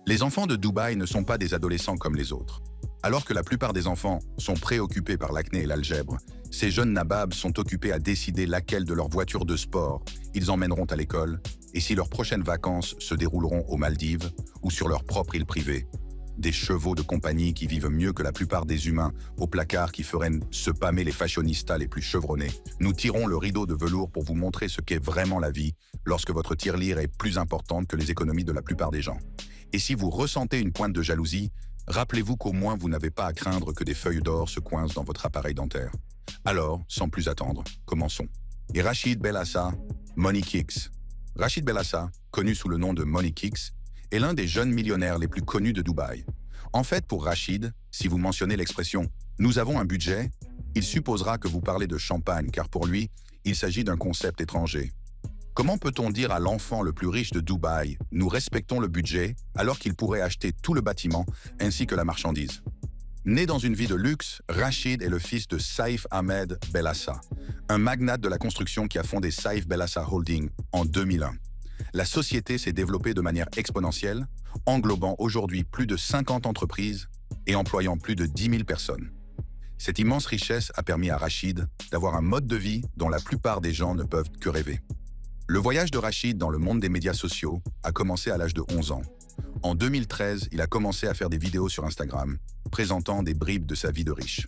Les enfants de Dubaï ne sont pas des adolescents comme les autres. Alors que la plupart des enfants sont préoccupés par l'acné et l'algèbre, ces jeunes nababs sont occupés à décider laquelle de leurs voitures de sport ils emmèneront à l'école et si leurs prochaines vacances se dérouleront aux Maldives ou sur leur propre île privée. Des chevaux de compagnie qui vivent mieux que la plupart des humains au placard qui feraient se pâmer les fashionistas les plus chevronnés. Nous tirons le rideau de velours pour vous montrer ce qu'est vraiment la vie lorsque votre tirelire est plus importante que les économies de la plupart des gens. Et si vous ressentez une pointe de jalousie, rappelez-vous qu'au moins vous n'avez pas à craindre que des feuilles d'or se coincent dans votre appareil dentaire. Alors, sans plus attendre, commençons. Et Rachid Bellassa, Money Kicks. Rachid Bellassa, connu sous le nom de Money Kicks, est l'un des jeunes millionnaires les plus connus de Dubaï. En fait, pour Rachid, si vous mentionnez l'expression « nous avons un budget », il supposera que vous parlez de champagne, car pour lui, il s'agit d'un concept étranger. Comment peut-on dire à l'enfant le plus riche de Dubaï « nous respectons le budget » alors qu'il pourrait acheter tout le bâtiment ainsi que la marchandise? Né dans une vie de luxe, Rachid est le fils de Saïf Ahmed Bellassa, un magnate de la construction qui a fondé Saïf Bellassa Holding en 2001. La société s'est développée de manière exponentielle, englobant aujourd'hui plus de 50 entreprises et employant plus de 10 000 personnes. Cette immense richesse a permis à Rachid d'avoir un mode de vie dont la plupart des gens ne peuvent que rêver. Le voyage de Rachid dans le monde des médias sociaux a commencé à l'âge de 11 ans. En 2013, il a commencé à faire des vidéos sur Instagram, présentant des bribes de sa vie de riche.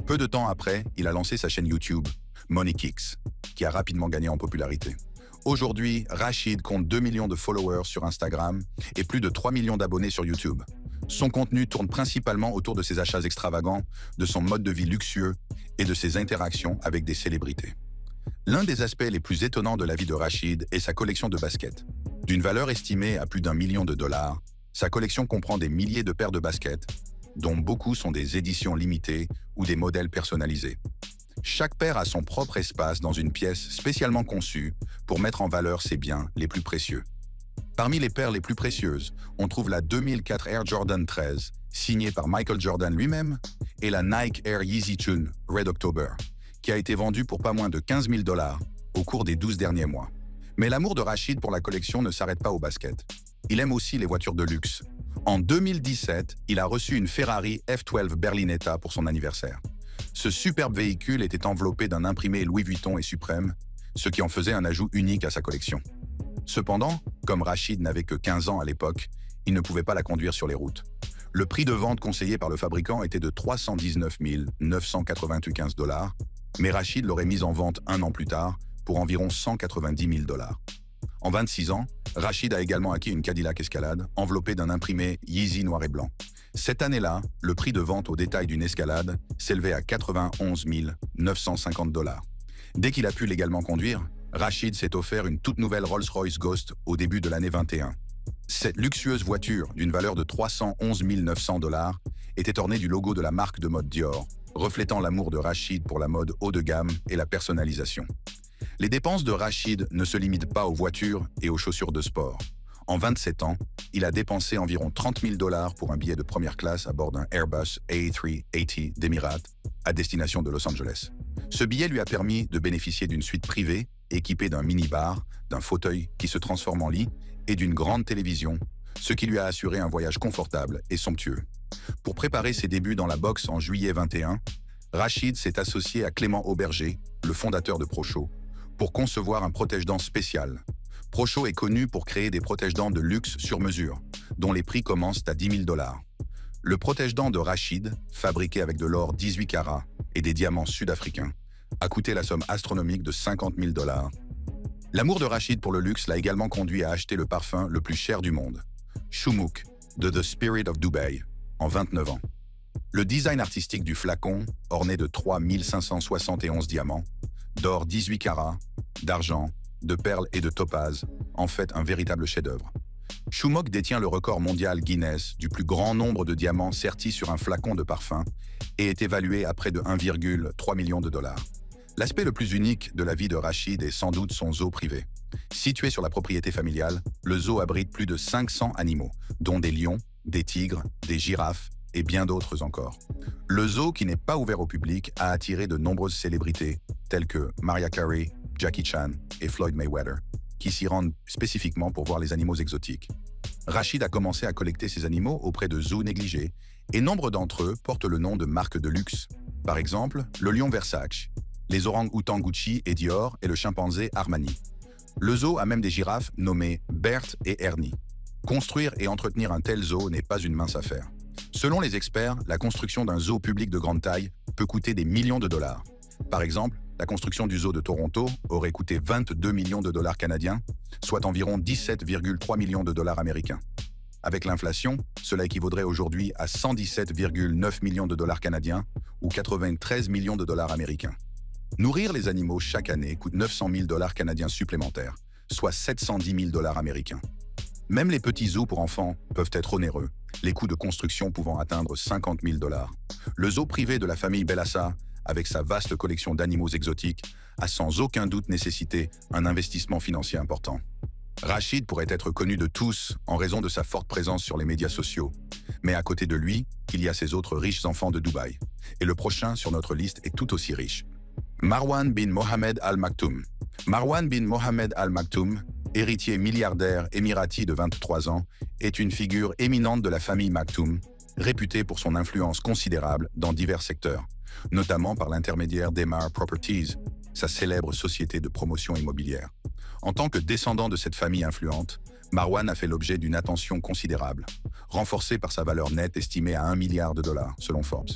Peu de temps après, il a lancé sa chaîne YouTube, Money Kicks, qui a rapidement gagné en popularité. Aujourd'hui, Rachid compte 2 millions de followers sur Instagram et plus de 3 millions d'abonnés sur YouTube. Son contenu tourne principalement autour de ses achats extravagants, de son mode de vie luxueux et de ses interactions avec des célébrités. L'un des aspects les plus étonnants de la vie de Rachid est sa collection de baskets. D'une valeur estimée à plus d'1 million de dollars, sa collection comprend des milliers de paires de baskets, dont beaucoup sont des éditions limitées ou des modèles personnalisés. Chaque paire a son propre espace dans une pièce spécialement conçue pour mettre en valeur ses biens les plus précieux. Parmi les paires les plus précieuses, on trouve la 2004 Air Jordan 13, signée par Michael Jordan lui-même, et la Nike Air Yeezy Tune Red October, qui a été vendue pour pas moins de 15 000 dollars au cours des 12 derniers mois. Mais l'amour de Rachid pour la collection ne s'arrête pas au basket. Il aime aussi les voitures de luxe. En 2017, il a reçu une Ferrari F12 Berlinetta pour son anniversaire. Ce superbe véhicule était enveloppé d'un imprimé Louis Vuitton et Suprême, ce qui en faisait un ajout unique à sa collection. Cependant, comme Rachid n'avait que 15 ans à l'époque, il ne pouvait pas la conduire sur les routes. Le prix de vente conseillé par le fabricant était de 319 995 dollars, mais Rachid l'aurait mise en vente un an plus tard pour environ 190 000 dollars. En 26 ans, Rachid a également acquis une Cadillac Escalade enveloppée d'un imprimé Yeezy noir et blanc. Cette année-là, le prix de vente au détail d'une Escalade s'élevait à 91 950 dollars. Dès qu'il a pu légalement conduire, Rachid s'est offert une toute nouvelle Rolls-Royce Ghost au début de l'année 21. Cette luxueuse voiture, d'une valeur de 311 900 dollars, était ornée du logo de la marque de mode Dior, reflétant l'amour de Rachid pour la mode haut de gamme et la personnalisation. Les dépenses de Rachid ne se limitent pas aux voitures et aux chaussures de sport. En 27 ans, il a dépensé environ 30 000 dollars pour un billet de première classe à bord d'un Airbus A380 d'Emirates à destination de Los Angeles. Ce billet lui a permis de bénéficier d'une suite privée équipée d'un mini-bar, d'un fauteuil qui se transforme en lit et d'une grande télévision, ce qui lui a assuré un voyage confortable et somptueux. Pour préparer ses débuts dans la boxe en juillet 21, Rachid s'est associé à Clément Auberger, le fondateur de Procho, pour concevoir un protège-dents spécial. Procho est connu pour créer des protège-dents de luxe sur mesure, dont les prix commencent à 10 000 dollars. Le protège-dents de Rachid, fabriqué avec de l'or 18 carats et des diamants sud-africains, a coûté la somme astronomique de 50 000 dollars. L'amour de Rachid pour le luxe l'a également conduit à acheter le parfum le plus cher du monde, Shumuk, de The Spirit of Dubai, en 29 ans. Le design artistique du flacon, orné de 3 571 diamants, d'or 18 carats, d'argent, de perles et de topazes, en fait un véritable chef-d'œuvre. Shumuk détient le record mondial Guinness du plus grand nombre de diamants sertis sur un flacon de parfum et est évalué à près de 1,3 million de dollars. L'aspect le plus unique de la vie de Rachid est sans doute son zoo privé. Situé sur la propriété familiale, le zoo abrite plus de 500 animaux, dont des lions, des tigres, des girafes et bien d'autres encore. Le zoo, qui n'est pas ouvert au public, a attiré de nombreuses célébrités, telles que Mariah Carey, Jackie Chan et Floyd Mayweather. qui s'y rendent spécifiquement pour voir les animaux exotiques. Rachid a commencé à collecter ces animaux auprès de zoos négligés, et nombre d'entre eux portent le nom de marques de luxe. Par exemple, le lion Versace, les orang-outans Gucci et Dior et le chimpanzé Armani. Le zoo a même des girafes nommées Berthe et Ernie. Construire et entretenir un tel zoo n'est pas une mince affaire. Selon les experts, la construction d'un zoo public de grande taille peut coûter des millions de dollars. Par exemple, la construction du zoo de Toronto aurait coûté 22 millions de dollars canadiens, soit environ 17,3 millions de dollars américains. Avec l'inflation, cela équivaudrait aujourd'hui à 117,9 millions de dollars canadiens ou 93 millions de dollars américains. Nourrir les animaux chaque année coûte 900 000 dollars canadiens supplémentaires, soit 710 000 dollars américains. Même les petits zoos pour enfants peuvent être onéreux, les coûts de construction pouvant atteindre 50 000 dollars. Le zoo privé de la famille Bellassa, avec sa vaste collection d'animaux exotiques, a sans aucun doute nécessité un investissement financier important. Rachid pourrait être connu de tous en raison de sa forte présence sur les médias sociaux. Mais à côté de lui, il y a ces autres riches enfants de Dubaï. Et le prochain sur notre liste est tout aussi riche. Marwan bin Mohammed Al Maktoum. Marwan bin Mohammed Al Maktoum, héritier milliardaire émirati de 23 ans, est une figure éminente de la famille Maktoum, réputée pour son influence considérable dans divers secteurs, notamment par l'intermédiaire d'Emar Properties, sa célèbre société de promotion immobilière. En tant que descendant de cette famille influente, Marwan a fait l'objet d'une attention considérable, renforcée par sa valeur nette estimée à 1 milliard de dollars, selon Forbes.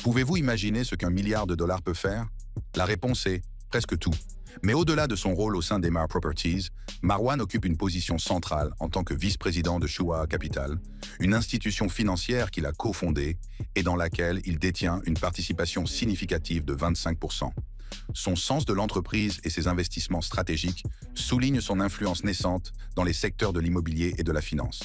Pouvez-vous imaginer ce qu'un milliard de dollars peut faire? La réponse est presque tout. Mais au-delà de son rôle au sein d'Emar Properties, Marwan occupe une position centrale en tant que vice-président de Shua Capital, une institution financière qu'il a cofondée et dans laquelle il détient une participation significative de 25%. Son sens de l'entreprise et ses investissements stratégiques soulignent son influence naissante dans les secteurs de l'immobilier et de la finance.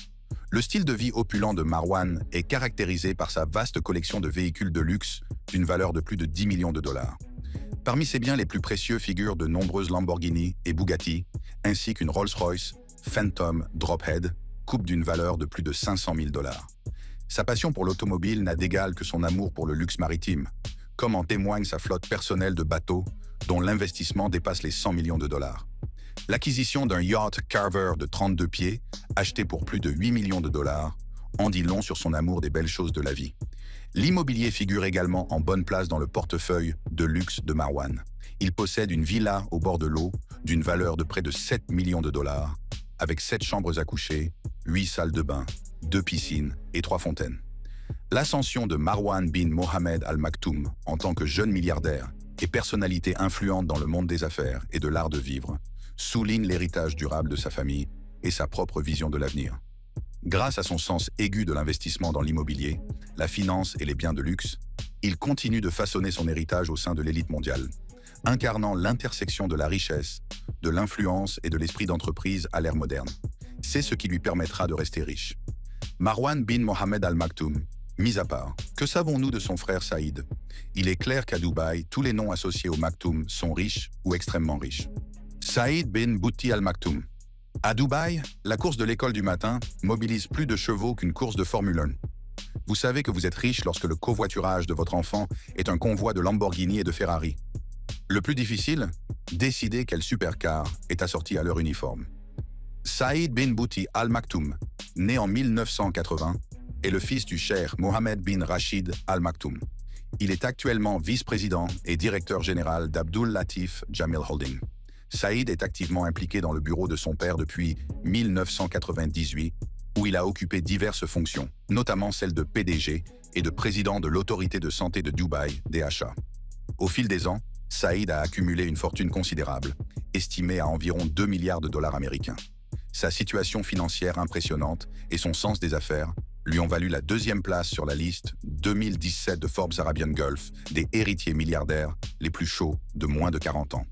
Le style de vie opulent de Marwan est caractérisé par sa vaste collection de véhicules de luxe d'une valeur de plus de 10 millions de dollars. Parmi ses biens les plus précieux figurent de nombreuses Lamborghini et Bugatti, ainsi qu'une Rolls-Royce Phantom Drophead, coupe d'une valeur de plus de 500 000 dollars. Sa passion pour l'automobile n'a d'égal que son amour pour le luxe maritime, comme en témoigne sa flotte personnelle de bateaux, dont l'investissement dépasse les 100 millions de dollars. L'acquisition d'un yacht Carver de 32 pieds, acheté pour plus de 8 millions de dollars, en dit long sur son amour des belles choses de la vie. L'immobilier figure également en bonne place dans le portefeuille de luxe de Marwan. Il possède une villa au bord de l'eau d'une valeur de près de 7 millions de dollars, avec 7 chambres à coucher, 8 salles de bain, 2 piscines et 3 fontaines. L'ascension de Marwan bin Mohammed Al Maktoum en tant que jeune milliardaire et personnalité influente dans le monde des affaires et de l'art de vivre souligne l'héritage durable de sa famille et sa propre vision de l'avenir. Grâce à son sens aigu de l'investissement dans l'immobilier, la finance et les biens de luxe, il continue de façonner son héritage au sein de l'élite mondiale, incarnant l'intersection de la richesse, de l'influence et de l'esprit d'entreprise à l'ère moderne. C'est ce qui lui permettra de rester riche. Marwan bin Mohammed Al Maktoum, mis à part, que savons-nous de son frère Saïd? Il est clair qu'à Dubaï, tous les noms associés au Maktoum sont riches ou extrêmement riches. Saïd bin Bouti Al Maktoum. À Dubaï, la course de l'école du matin mobilise plus de chevaux qu'une course de Formule 1. Vous savez que vous êtes riche lorsque le covoiturage de votre enfant est un convoi de Lamborghini et de Ferrari. Le plus difficile, décider quel supercar est assorti à leur uniforme. Saïd bin Bouti Al Maktoum, né en 1980, est le fils du cheikh Mohammed bin Rachid Al Maktoum. Il est actuellement vice-président et directeur général d'Abdul Latif Jamil Holding. Saïd est activement impliqué dans le bureau de son père depuis 1998, où il a occupé diverses fonctions, notamment celle de PDG et de président de l'autorité de santé de Dubaï, DHA. Au fil des ans, Saïd a accumulé une fortune considérable, estimée à environ 2 milliards de dollars américains. Sa situation financière impressionnante et son sens des affaires lui ont valu la 2e place sur la liste 2017 de Forbes Arabian Gulf des héritiers milliardaires les plus chauds de moins de 40 ans.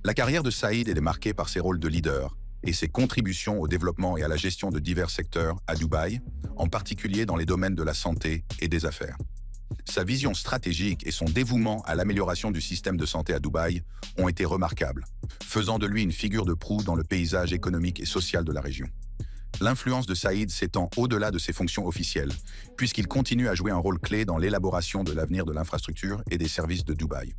La carrière de Saïd est marquée par ses rôles de leader et ses contributions au développement et à la gestion de divers secteurs à Dubaï, en particulier dans les domaines de la santé et des affaires. Sa vision stratégique et son dévouement à l'amélioration du système de santé à Dubaï ont été remarquables, faisant de lui une figure de proue dans le paysage économique et social de la région. L'influence de Saïd s'étend au-delà de ses fonctions officielles, puisqu'il continue à jouer un rôle clé dans l'élaboration de l'avenir de l'infrastructure et des services de Dubaï.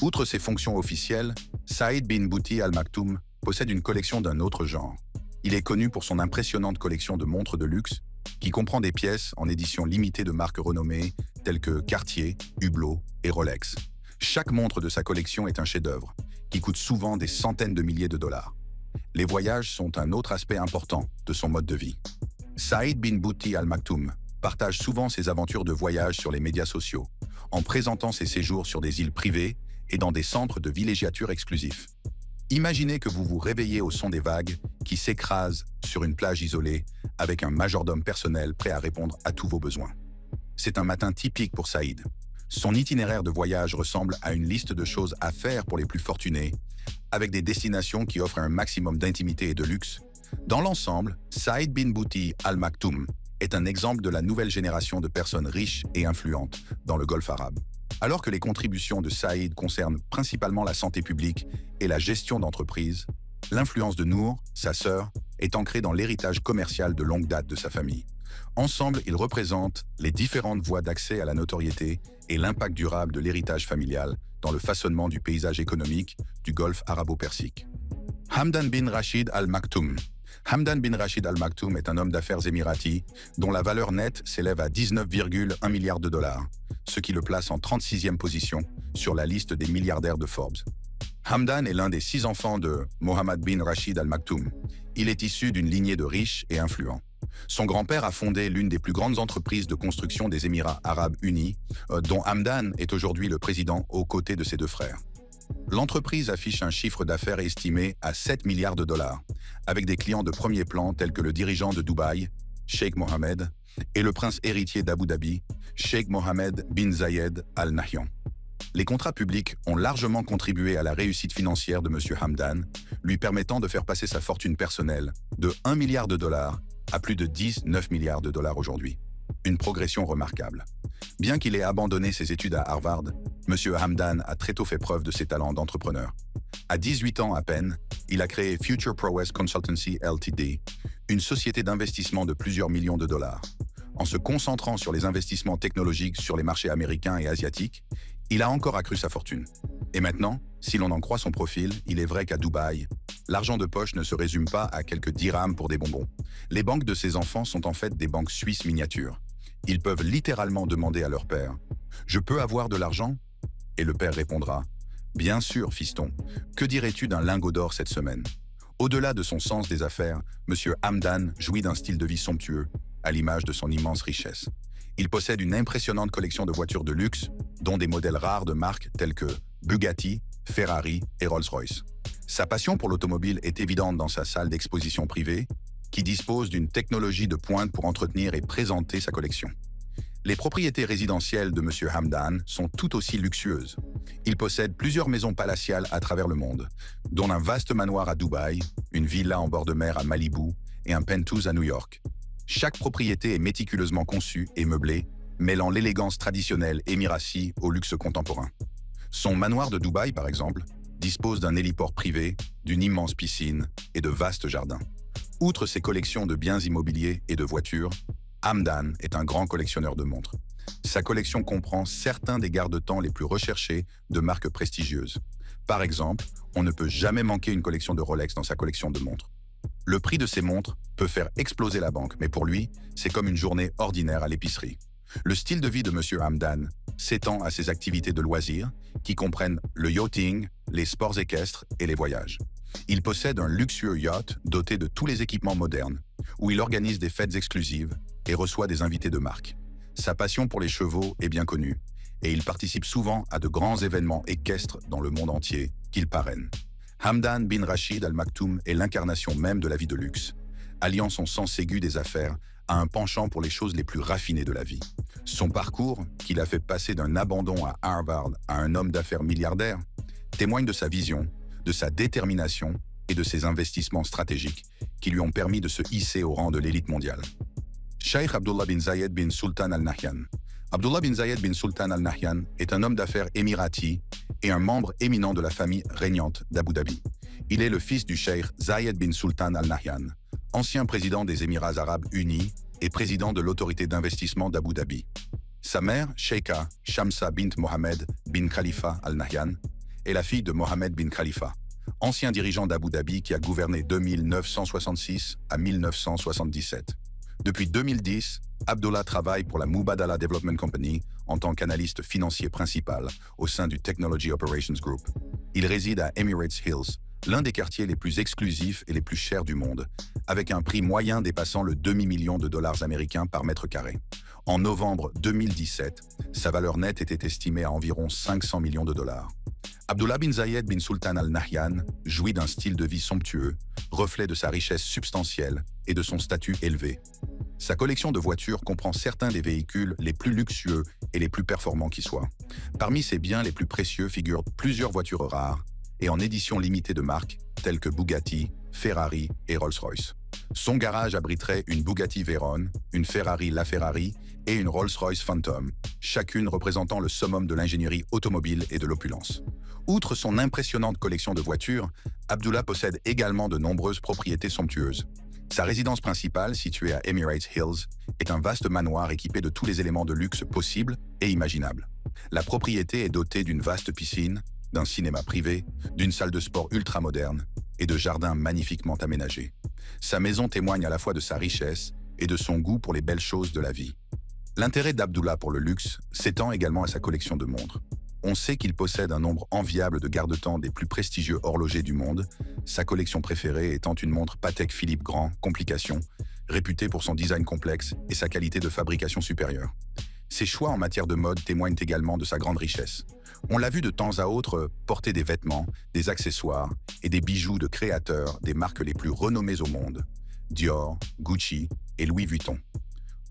Outre ses fonctions officielles, Saïd bin Bouti Al Maktoum possède une collection d'un autre genre. Il est connu pour son impressionnante collection de montres de luxe, qui comprend des pièces en édition limitée de marques renommées telles que Cartier, Hublot et Rolex. Chaque montre de sa collection est un chef-d'œuvre, qui coûte souvent des centaines de milliers de dollars. Les voyages sont un autre aspect important de son mode de vie. Saïd bin Bouti Al Maktoum partage souvent ses aventures de voyage sur les médias sociaux, en présentant ses séjours sur des îles privées et dans des centres de villégiature exclusifs. Imaginez que vous vous réveillez au son des vagues qui s'écrasent sur une plage isolée avec un majordome personnel prêt à répondre à tous vos besoins. C'est un matin typique pour Saïd. Son itinéraire de voyage ressemble à une liste de choses à faire pour les plus fortunés, avec des destinations qui offrent un maximum d'intimité et de luxe. Dans l'ensemble, Saïd bin Bouti Al Maktoum est un exemple de la nouvelle génération de personnes riches et influentes dans le Golfe arabe. Alors que les contributions de Saïd concernent principalement la santé publique et la gestion d'entreprises, l'influence de Nour, sa sœur, est ancrée dans l'héritage commercial de longue date de sa famille. Ensemble, ils représentent les différentes voies d'accès à la notoriété et l'impact durable de l'héritage familial dans le façonnement du paysage économique du Golfe arabo-persique. Hamdan bin Rashid Al Maktoum. Hamdan bin Rashid Al Maktoum est un homme d'affaires émirati dont la valeur nette s'élève à 19,1 milliards de dollars, ce qui le place en 36e position sur la liste des milliardaires de Forbes. Hamdan est l'un des 6 enfants de Mohammed bin Rashid Al Maktoum. Il est issu d'une lignée de riches et influents. Son grand-père a fondé l'une des plus grandes entreprises de construction des Émirats arabes unis, dont Hamdan est aujourd'hui le président aux côtés de ses 2 frères. L'entreprise affiche un chiffre d'affaires estimé à 7 milliards de dollars, avec des clients de premier plan tels que le dirigeant de Dubaï, Sheikh Mohammed, et le prince héritier d'Abu Dhabi, Sheikh Mohammed bin Zayed Al Nahyan. Les contrats publics ont largement contribué à la réussite financière de M. Hamdan, lui permettant de faire passer sa fortune personnelle de 1 milliard de dollars à plus de 19 milliards de dollars aujourd'hui. Une progression remarquable. Bien qu'il ait abandonné ses études à Harvard, M. Hamdan a très tôt fait preuve de ses talents d'entrepreneur. À 18 ans à peine, il a créé Future Prowess Consultancy Ltd, une société d'investissement de plusieurs millions de dollars. En se concentrant sur les investissements technologiques sur les marchés américains et asiatiques, il a encore accru sa fortune. Et maintenant, si l'on en croit son profil, il est vrai qu'à Dubaï, l'argent de poche ne se résume pas à quelques dirhams pour des bonbons. Les banques de ses enfants sont en fait des banques suisses miniatures. Ils peuvent littéralement demander à leur père « Je peux avoir de l'argent ?» Et le père répondra « Bien sûr, fiston, que dirais-tu d'un lingot d'or cette semaine ?» Au-delà de son sens des affaires, M. Hamdan jouit d'un style de vie somptueux, à l'image de son immense richesse. Il possède une impressionnante collection de voitures de luxe, dont des modèles rares de marques tels que Bugatti, Ferrari et Rolls-Royce. Sa passion pour l'automobile est évidente dans sa salle d'exposition privée, qui dispose d'une technologie de pointe pour entretenir et présenter sa collection. Les propriétés résidentielles de M. Hamdan sont tout aussi luxueuses. Il possède plusieurs maisons palatiales à travers le monde, dont un vaste manoir à Dubaï, une villa en bord de mer à Malibu et un penthouse à New York. Chaque propriété est méticuleusement conçue et meublée, mêlant l'élégance traditionnelle émiratie au luxe contemporain. Son manoir de Dubaï, par exemple, dispose d'un héliport privé, d'une immense piscine et de vastes jardins. Outre ses collections de biens immobiliers et de voitures, Hamdan est un grand collectionneur de montres. Sa collection comprend certains des garde-temps les plus recherchés de marques prestigieuses. Par exemple, on ne peut jamais manquer une collection de Rolex dans sa collection de montres. Le prix de ces montres peut faire exploser la banque, mais pour lui, c'est comme une journée ordinaire à l'épicerie. Le style de vie de M. Hamdan s'étend à ses activités de loisirs, qui comprennent le yachting, les sports équestres et les voyages. Il possède un luxueux yacht doté de tous les équipements modernes, où il organise des fêtes exclusives et reçoit des invités de marque. Sa passion pour les chevaux est bien connue, et il participe souvent à de grands événements équestres dans le monde entier qu'il parraine. Hamdan bin Rashid Al Maktoum est l'incarnation même de la vie de luxe, alliant son sens aigu des affaires à un penchant pour les choses les plus raffinées de la vie. Son parcours, qui l'a fait passer d'un abandon à Harvard à un homme d'affaires milliardaire, témoigne de sa vision, de sa détermination et de ses investissements stratégiques qui lui ont permis de se hisser au rang de l'élite mondiale. Sheikh Abdullah bin Zayed bin Sultan Al Nahyan. Abdullah bin Zayed bin Sultan Al Nahyan est un homme d'affaires émirati et un membre éminent de la famille régnante d'Abu Dhabi. Il est le fils du Cheikh Zayed bin Sultan Al Nahyan, ancien président des Émirats arabes unis et président de l'autorité d'investissement d'Abu Dhabi. Sa mère, Sheikha Shamsa bint Mohammed bin Khalifa Al Nahyan, est la fille de Mohammed bin Khalifa, ancien dirigeant d'Abu Dhabi qui a gouverné de 1966 à 1977. Depuis 2010, Abdullah travaille pour la Mubadala Development Company en tant qu'analyste financier principal au sein du Technology Operations Group. Il réside à Emirates Hills, l'un des quartiers les plus exclusifs et les plus chers du monde, avec un prix moyen dépassant le demi-million de dollars américains par mètre carré. En novembre 2017, sa valeur nette était estimée à environ 500 millions de dollars. Abdullah bin Zayed bin Sultan Al Nahyan jouit d'un style de vie somptueux, reflet de sa richesse substantielle et de son statut élevé. Sa collection de voitures comprend certains des véhicules les plus luxueux et les plus performants qui soient. Parmi ses biens les plus précieux figurent plusieurs voitures rares et en édition limitée de marques telles que Bugatti, Ferrari et Rolls-Royce. Son garage abriterait une Bugatti Veyron, une Ferrari LaFerrari et une Rolls-Royce Phantom, chacune représentant le summum de l'ingénierie automobile et de l'opulence. Outre son impressionnante collection de voitures, Abdullah possède également de nombreuses propriétés somptueuses. Sa résidence principale, située à Emirates Hills, est un vaste manoir équipé de tous les éléments de luxe possibles et imaginables. La propriété est dotée d'une vaste piscine, d'un cinéma privé, d'une salle de sport ultramoderne et de jardins magnifiquement aménagés. Sa maison témoigne à la fois de sa richesse et de son goût pour les belles choses de la vie. L'intérêt d'Abdullah pour le luxe s'étend également à sa collection de montres. On sait qu'il possède un nombre enviable de garde-temps des plus prestigieux horlogers du monde, sa collection préférée étant une montre Patek Philippe Grand Complication, réputée pour son design complexe et sa qualité de fabrication supérieure. Ses choix en matière de mode témoignent également de sa grande richesse. On l'a vu de temps à autre porter des vêtements, des accessoires et des bijoux de créateurs des marques les plus renommées au monde, Dior, Gucci et Louis Vuitton.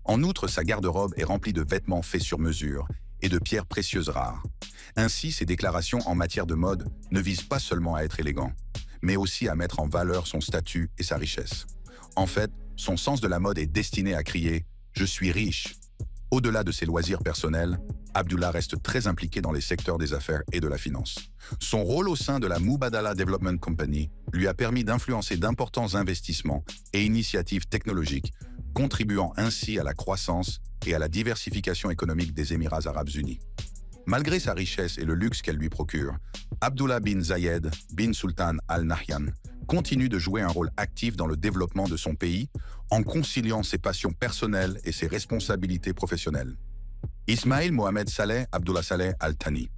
En outre, sa garde-robe est remplie de vêtements faits sur mesure et de pierres précieuses rares. Ainsi, ses déclarations en matière de mode ne visent pas seulement à être élégant, mais aussi à mettre en valeur son statut et sa richesse. En fait, son sens de la mode est destiné à crier « Je suis riche ». Au-delà de ses loisirs personnels, Abdullah reste très impliqué dans les secteurs des affaires et de la finance. Son rôle au sein de la Mubadala Development Company lui a permis d'influencer d'importants investissements et initiatives technologiques, contribuant ainsi à la croissance et à la diversification économique des Émirats arabes unis. Malgré sa richesse et le luxe qu'elle lui procure, Abdullah bin Zayed bin Sultan Al Nahyan continue de jouer un rôle actif dans le développement de son pays en conciliant ses passions personnelles et ses responsabilités professionnelles. Ismail Mohamed Saleh Abdullah Saleh Al Thani.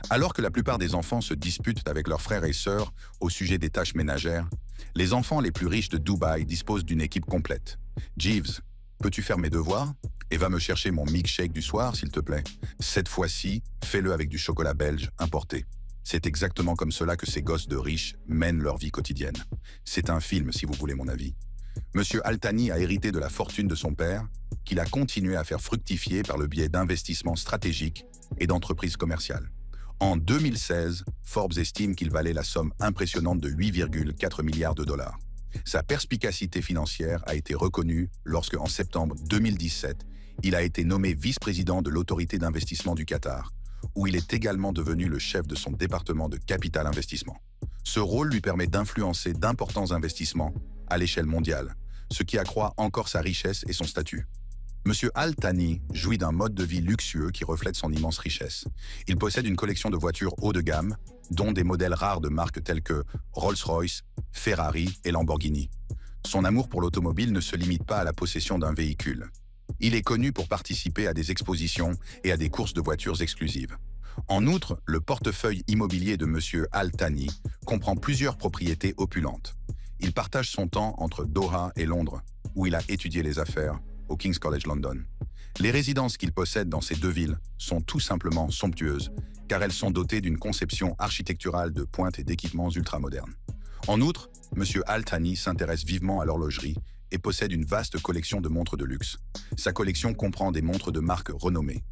Alors que la plupart des enfants se disputent avec leurs frères et sœurs au sujet des tâches ménagères, les enfants les plus riches de Dubaï disposent d'une équipe complète. Jeeves, peux-tu faire mes devoirs? Et va me chercher mon milkshake du soir, s'il te plaît. Cette fois-ci, fais-le avec du chocolat belge importé. C'est exactement comme cela que ces gosses de riches mènent leur vie quotidienne. C'est un film, si vous voulez mon avis. Monsieur Al Thani a hérité de la fortune de son père, qu'il a continué à faire fructifier par le biais d'investissements stratégiques et d'entreprises commerciales. En 2016, Forbes estime qu'il valait la somme impressionnante de 8,4 milliards de dollars. Sa perspicacité financière a été reconnue lorsque, en septembre 2017, il a été nommé vice-président de l'autorité d'investissement du Qatar, où il est également devenu le chef de son département de capital investissement. Ce rôle lui permet d'influencer d'importants investissements à l'échelle mondiale, ce qui accroît encore sa richesse et son statut. Monsieur Al Thani jouit d'un mode de vie luxueux qui reflète son immense richesse. Il possède une collection de voitures haut de gamme, dont des modèles rares de marques telles que Rolls-Royce, Ferrari et Lamborghini. Son amour pour l'automobile ne se limite pas à la possession d'un véhicule. Il est connu pour participer à des expositions et à des courses de voitures exclusives. En outre, le portefeuille immobilier de Monsieur Al Thani comprend plusieurs propriétés opulentes. Il partage son temps entre Doha et Londres, où il a étudié les affaires, au King's College London. Les résidences qu'il possède dans ces deux villes sont tout simplement somptueuses, car elles sont dotées d'une conception architecturale de pointe et d'équipements ultramodernes. En outre, M. Al Thani s'intéresse vivement à l'horlogerie et possède une vaste collection de montres de luxe. Sa collection comprend des montres de marque renommées.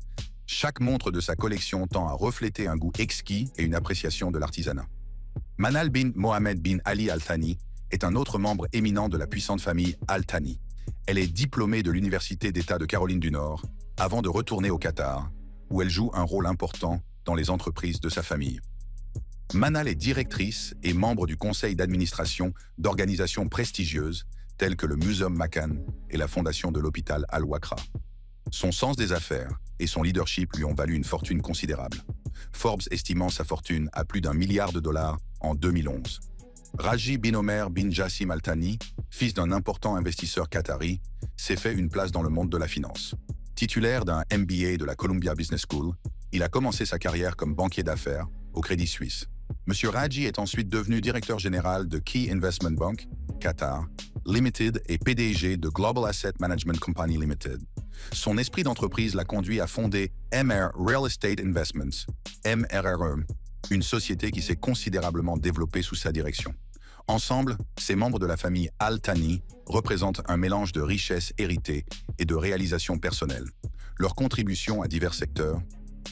Chaque montre de sa collection tend à refléter un goût exquis et une appréciation de l'artisanat. Manal bin Mohamed bin Ali Al Thani est un autre membre éminent de la puissante famille Al Thani. Elle est diplômée de l'Université d'État de Caroline du Nord, avant de retourner au Qatar, où elle joue un rôle important dans les entreprises de sa famille. Manal est directrice et membre du conseil d'administration d'organisations prestigieuses telles que le Museum Makan et la fondation de l'hôpital Al-Waqra. Son sens des affaires et son leadership lui ont valu une fortune considérable, Forbes estimant sa fortune à plus d'1 milliard de dollars en 2011. Raji bin Omer bin Jassim Al Thani, fils d'un important investisseur qatari, s'est fait une place dans le monde de la finance. Titulaire d'un MBA de la Columbia Business School, il a commencé sa carrière comme banquier d'affaires au Crédit Suisse. Monsieur Raji est ensuite devenu directeur général de Key Investment Bank, Qatar, Limited et PDG de Global Asset Management Company Limited. Son esprit d'entreprise l'a conduit à fonder MR Real Estate Investments, MRRE, une société qui s'est considérablement développée sous sa direction. Ensemble, ces membres de la famille Al Thani représentent un mélange de richesses héritées et de réalisations personnelles. Leur contribution à divers secteurs,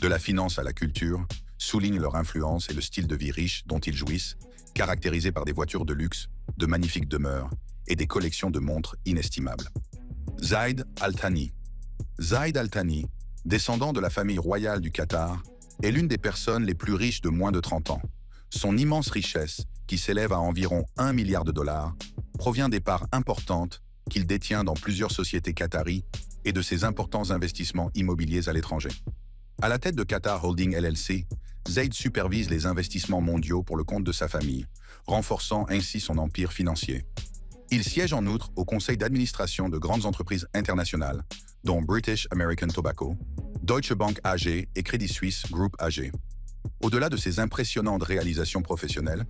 de la finance à la culture, souligne leur influence et le style de vie riche dont ils jouissent, caractérisés par des voitures de luxe, de magnifiques demeures et des collections de montres inestimables. Zaid Al Thani. Zaid Al Thani, descendant de la famille royale du Qatar, est l'une des personnes les plus riches de moins de 30 ans. Son immense richesse, qui s'élève à environ 1 milliard de dollars, provient des parts importantes qu'il détient dans plusieurs sociétés qataries et de ses importants investissements immobiliers à l'étranger. À la tête de Qatar Holding LLC, Zaid supervise les investissements mondiaux pour le compte de sa famille, renforçant ainsi son empire financier. Il siège en outre au conseil d'administration de grandes entreprises internationales, dont British American Tobacco, Deutsche Bank AG et Crédit Suisse Group AG. Au-delà de ses impressionnantes réalisations professionnelles,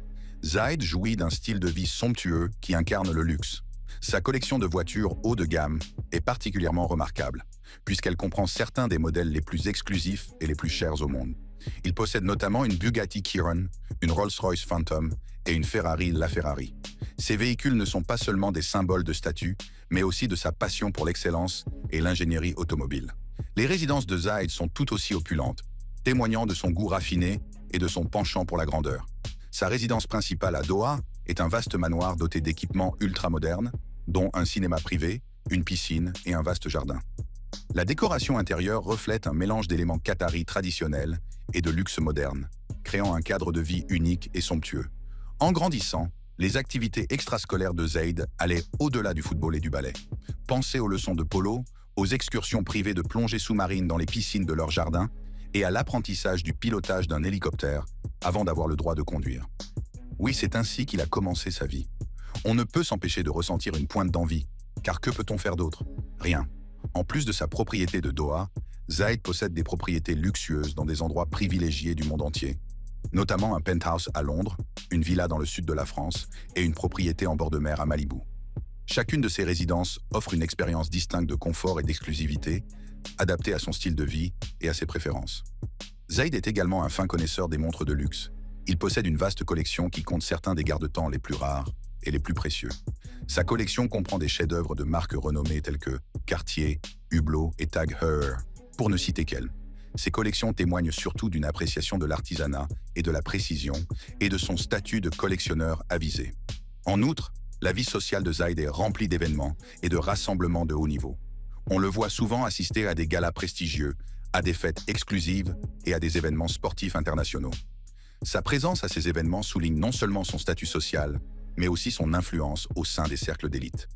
Zaid jouit d'un style de vie somptueux qui incarne le luxe. Sa collection de voitures haut de gamme est particulièrement remarquable, puisqu'elle comprend certains des modèles les plus exclusifs et les plus chers au monde. Il possède notamment une Bugatti Chiron, une Rolls-Royce Phantom et une Ferrari LaFerrari. Ces véhicules ne sont pas seulement des symboles de statut, mais aussi de sa passion pour l'excellence et l'ingénierie automobile. Les résidences de Zaid sont tout aussi opulentes, témoignant de son goût raffiné et de son penchant pour la grandeur. Sa résidence principale à Doha est un vaste manoir doté d'équipements ultramodernes, dont un cinéma privé, une piscine et un vaste jardin. La décoration intérieure reflète un mélange d'éléments qataris traditionnels et de luxe moderne, créant un cadre de vie unique et somptueux. En grandissant, les activités extrascolaires de Zaid allaient au-delà du football et du ballet. Pensez aux leçons de polo, aux excursions privées de plongée sous-marine dans les piscines de leur jardin et à l'apprentissage du pilotage d'un hélicoptère avant d'avoir le droit de conduire. Oui, c'est ainsi qu'il a commencé sa vie. On ne peut s'empêcher de ressentir une pointe d'envie, car que peut-on faire d'autre? Rien. En plus de sa propriété de Doha, Zaid possède des propriétés luxueuses dans des endroits privilégiés du monde entier, notamment un penthouse à Londres, une villa dans le sud de la France et une propriété en bord de mer à Malibu. Chacune de ces résidences offre une expérience distincte de confort et d'exclusivité, adaptée à son style de vie et à ses préférences. Zaid est également un fin connaisseur des montres de luxe. Il possède une vaste collection qui compte certains des garde-temps les plus rares et les plus précieux. Sa collection comprend des chefs-d'œuvre de marques renommées telles que Cartier, Hublot et Tag Heuer, pour ne citer qu'elles. Ces collections témoignent surtout d'une appréciation de l'artisanat et de la précision et de son statut de collectionneur avisé. En outre, la vie sociale de Zaid est remplie d'événements et de rassemblements de haut niveau. On le voit souvent assister à des galas prestigieux, à des fêtes exclusives et à des événements sportifs internationaux. Sa présence à ces événements souligne non seulement son statut social, mais aussi son influence au sein des cercles d'élite.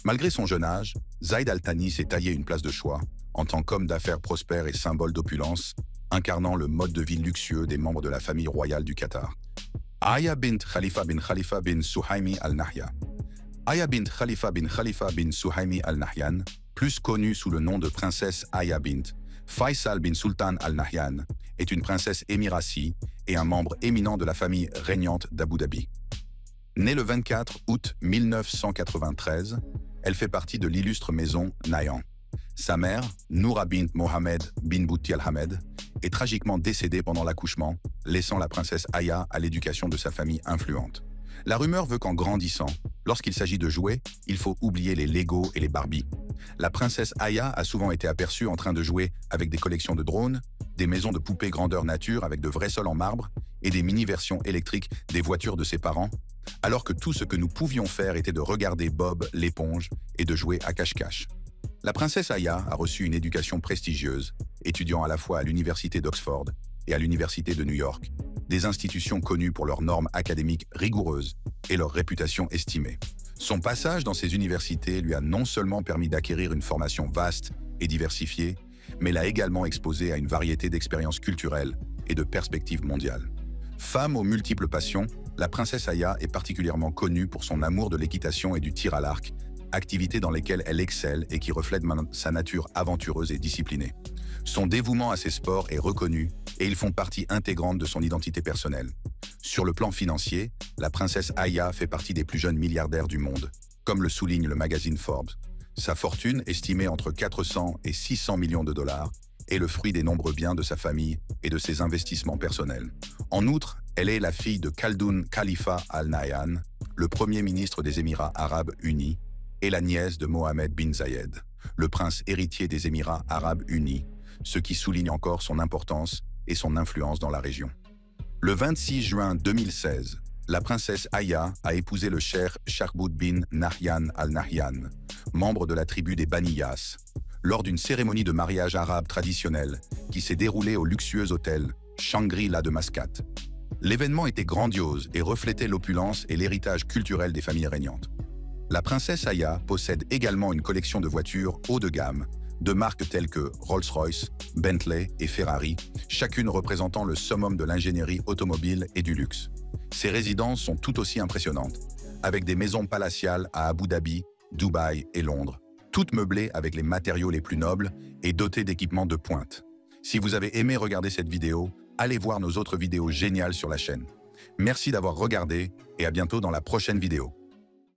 Malgré son jeune âge, Zaid Al Thani s'est taillé une place de choix en tant qu'homme d'affaires prospère et symbole d'opulence, incarnant le mode de vie luxueux des membres de la famille royale du Qatar. Aya bint Khalifa bin Suhaimi Al Nahyan. Aya bint Khalifa bin Suhaimi Al Nahyan, plus connue sous le nom de princesse Aya bint Faisal bin Sultan Al Nahyan, est une princesse émiratie et un membre éminent de la famille régnante d'Abu Dhabi. Née le 24 août 1993, elle fait partie de l'illustre maison Nahyan. Sa mère, Noura bint Mohamed bin Bouti Al-Hamed, est tragiquement décédée pendant l'accouchement, laissant la princesse Aya à l'éducation de sa famille influente. La rumeur veut qu'en grandissant, lorsqu'il s'agit de jouets, il faut oublier les Lego et les Barbie. La princesse Aya a souvent été aperçue en train de jouer avec des collections de drones, des maisons de poupées grandeur nature avec de vrais sols en marbre et des mini-versions électriques des voitures de ses parents, alors que tout ce que nous pouvions faire était de regarder Bob l'éponge et de jouer à cache-cache. La princesse Aya a reçu une éducation prestigieuse, étudiant à la fois à l'université d'Oxford et à l'université de New York, des institutions connues pour leurs normes académiques rigoureuses et leur réputation estimée. Son passage dans ces universités lui a non seulement permis d'acquérir une formation vaste et diversifiée, mais l'a également exposé à une variété d'expériences culturelles et de perspectives mondiales. Femme aux multiples passions, la princesse Aya est particulièrement connue pour son amour de l'équitation et du tir à l'arc, activités dans lesquelles elle excelle et qui reflètent sa nature aventureuse et disciplinée. Son dévouement à ces sports est reconnu et ils font partie intégrante de son identité personnelle. Sur le plan financier, la princesse Aya fait partie des plus jeunes milliardaires du monde, comme le souligne le magazine Forbes. Sa fortune, estimée entre 400 et 600 millions de dollars, est le fruit des nombreux biens de sa famille et de ses investissements personnels. En outre, elle est la fille de Khaldoun Khalifa Al Nahyan, le premier ministre des Émirats arabes unis, et la nièce de Mohammed bin Zayed, le prince héritier des Émirats arabes unis, ce qui souligne encore son importance et son influence dans la région. Le 26 juin 2016, la princesse Aya a épousé le cheikh Sharboud bin Nahyan Al Nahyan, membre de la tribu des Baniyas, lors d'une cérémonie de mariage arabe traditionnelle qui s'est déroulée au luxueux hôtel Shangri-La de Mascate. L'événement était grandiose et reflétait l'opulence et l'héritage culturel des familles régnantes. La princesse Aya possède également une collection de voitures haut de gamme, de marques telles que Rolls-Royce, Bentley et Ferrari, chacune représentant le summum de l'ingénierie automobile et du luxe. Ses résidences sont tout aussi impressionnantes, avec des maisons palatiales à Abu Dhabi, Dubaï et Londres, toutes meublées avec les matériaux les plus nobles et dotées d'équipements de pointe. Si vous avez aimé regarder cette vidéo, allez voir nos autres vidéos géniales sur la chaîne. Merci d'avoir regardé et à bientôt dans la prochaine vidéo.